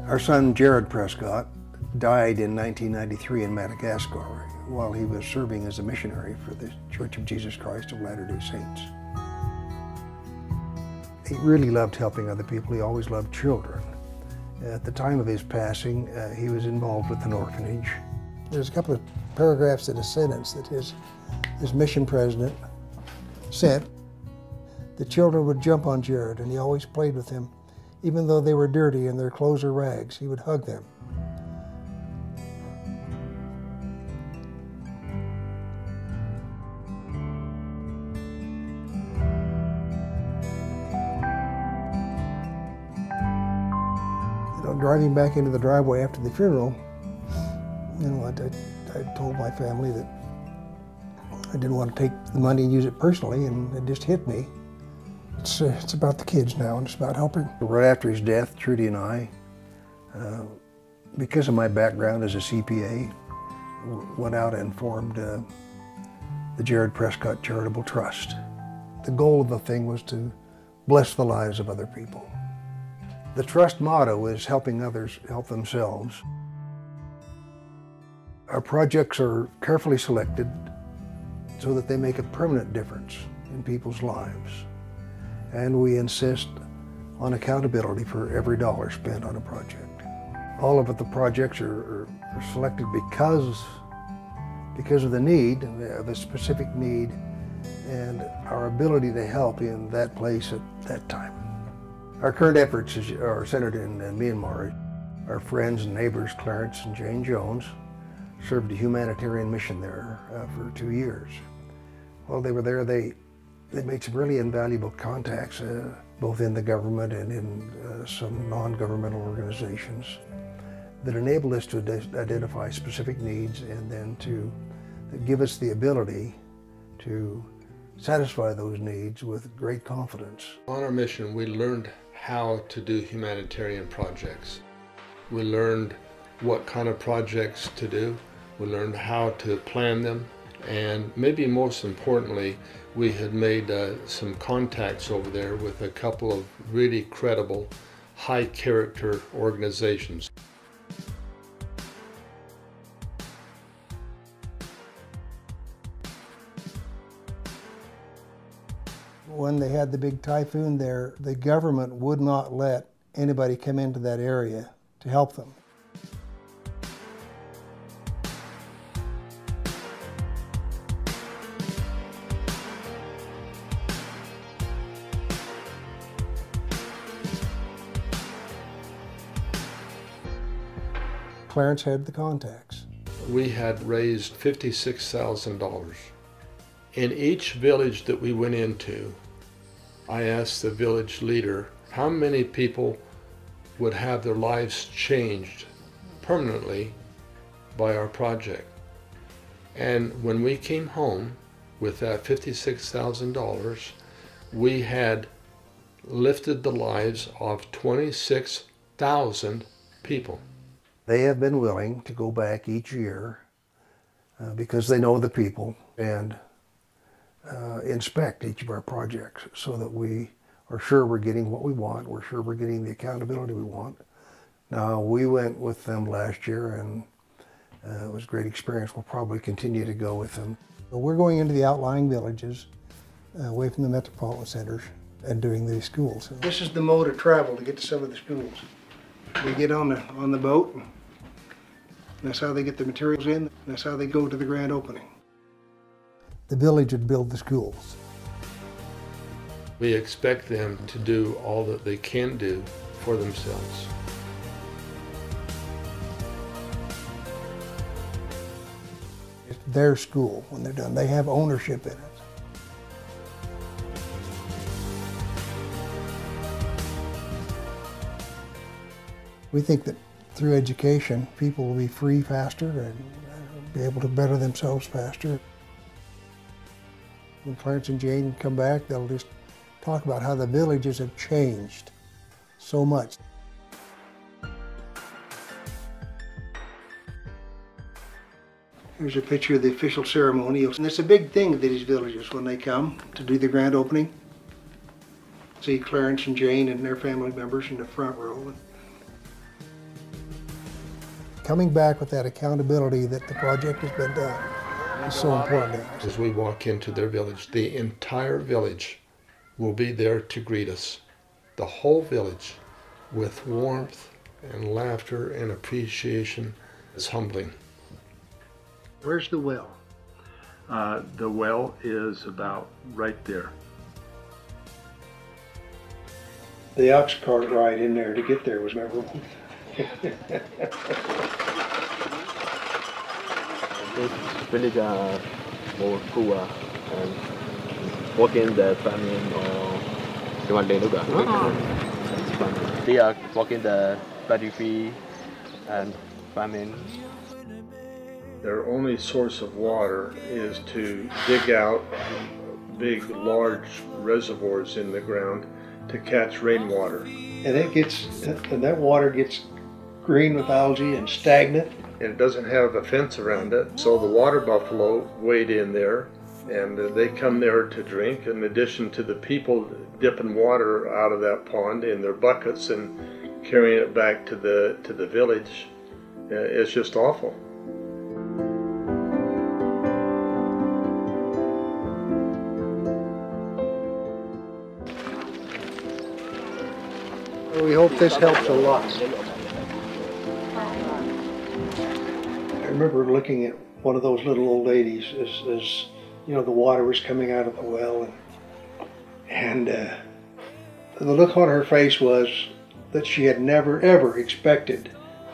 Our son Jared Prescott died in 1993 in Madagascar while he was serving as a missionary for the Church of Jesus Christ of Latter-day Saints. He really loved helping other people. He always loved children. At the time of his passing, he was involved with an orphanage. There's a couple of paragraphs in a sentence that his mission president said. The children would jump on Jared, and he always played with them. Even though they were dirty and their clothes are rags, he would hug them. Driving back into the driveway after the funeral, I told my family that I didn't want to take the money and use it personally, and it just hit me. It's about the kids now, and it's about helping. Right after his death, Trudy and I, because of my background as a CPA, went out and formed the Jared Prescott Charitable Trust. The goal of the thing was to bless the lives of other people. The trust motto is helping others help themselves. Our projects are carefully selected so that they make a permanent difference in people's lives. And we insist on accountability for every dollar spent on a project. All of the projects are selected because of the need, of a specific need, and our ability to help in that place at that time. Our current efforts are centered in Myanmar. Our friends and neighbors, Clarence and Jane Jones, served a humanitarian mission there for 2 years. While they were there, they made some really invaluable contacts, both in the government and in some non-governmental organizations, that enabled us to identify specific needs and then to give us the ability to satisfy those needs with great confidence. On our mission, we learned how to do humanitarian projects. We learned what kind of projects to do. We learned how to plan them. And maybe most importantly, we had made some contacts over there with a couple of really credible, high character organizations. When they had the big typhoon there, the government would not let anybody come into that area to help them. Clarence had the contacts. We had raised $56,000. In each village that we went into, I asked the village leader how many people would have their lives changed permanently by our project. And when we came home with that $56,000, we had lifted the lives of 26,000 people. They have been willing to go back each year because they know the people and inspect each of our projects so that we are sure we're getting what we want, we're sure we're getting the accountability we want. Now, we went with them last year and it was a great experience. We'll probably continue to go with them. We're going into the outlying villages, away from the metropolitan centers, and doing these schools. This is the mode of travel to get to some of the schools. They get on the boat, and that's how they get the materials in, that's how they go to the grand opening. The village would build the schools. We expect them to do all that they can do for themselves. It's their school when they're done. They have ownership in it. We think that through education, people will be free faster and be able to better themselves faster. When Clarence and Jane come back, they'll just talk about how the villages have changed so much. Here's a picture of the official ceremony. And it's a big thing at these villages when they come to do the grand opening. See Clarence and Jane and their family members in the front row. coming back with that accountability that the project has been done is so important to us. As we walk into their village, the entire village will be there to greet us. The whole village, with warmth and laughter and appreciation. It's humbling. Where's the well? The well is about right there. The ox cart ride in there to get there was memorable. It's really more cool and walking the famine or the one day look at. It's fun. They are walking the battlefield and famine. Their only source of water is to dig out big, large reservoirs in the ground to catch rainwater. And that water gets green with algae and stagnant. And it doesn't have a fence around it, so the water buffalo wade in there, and they come there to drink, in addition to the people dipping water out of that pond in their buckets and carrying it back to the village. It's just awful. We hope this helps a lot. I remember looking at one of those little old ladies as you know, the water was coming out of the well, and the look on her face was that she had never ever expected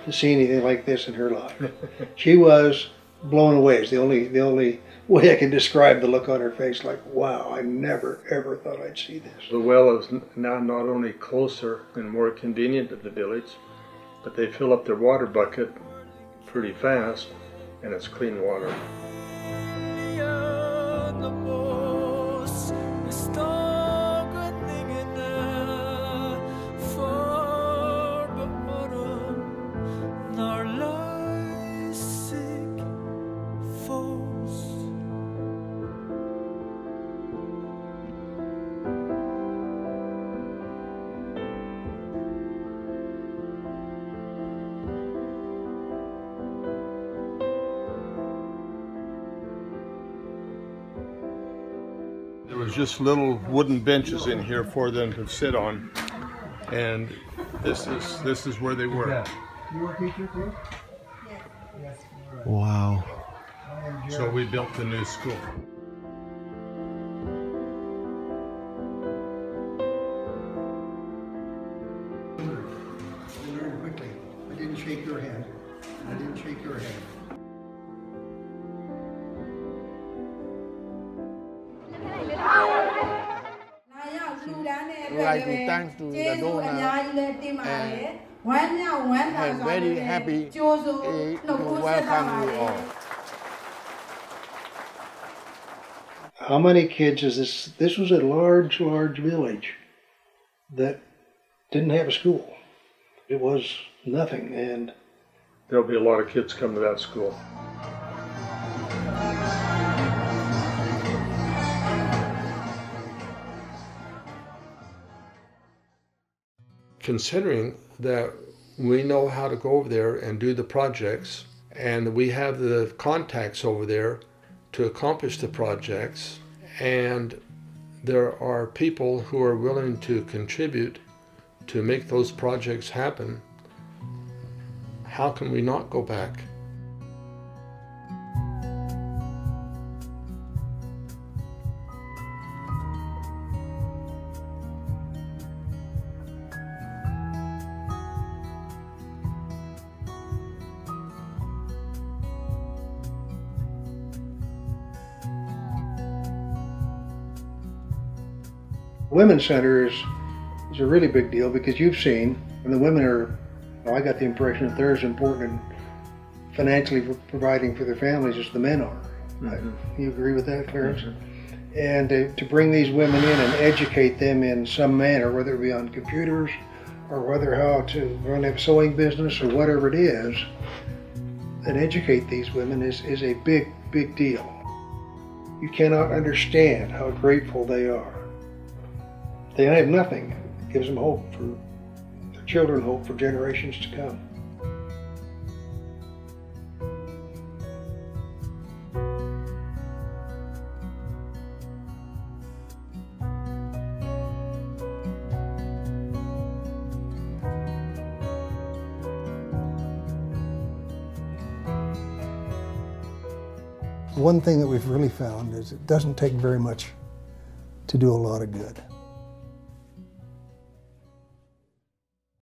to see anything like this in her life. She was blown away. It's the only way I can describe the look on her face, like, wow, I never ever thought I'd see this. The well is now not only closer and more convenient to the village, but they fill up their water bucket pretty fast, and it's clean water. There was just little wooden benches in here for them to sit on, and this is where they were. You were a teacher too? Yes. Wow. So we built the new school. We learned quickly. I didn't shake your hand. I didn't shake your hand. I would like to thank to the donor and I'm very happy to welcome you all. How many kids is this? This was a large village that didn't have a school. It was nothing, and There'll be a lot of kids come to that school. Considering that we know how to go over there and do the projects, and we have the contacts over there to accomplish the projects, and there are people who are willing to contribute to make those projects happen, how can we not go back? Women's Center is a really big deal because you've seen, and the women are, well, I got the impression that they're as important in financially providing for their families as the men are. Mm-hmm. You agree with that, Clarence? Mm-hmm. And to bring these women in and educate them in some manner, whether it be on computers or whether how to run a sewing business or whatever it is, and educate these women is a big, big deal. You cannot understand how grateful they are. They have nothing. It gives them hope for their children, hope for generations to come. One thing that we've really found is it doesn't take very much to do a lot of good.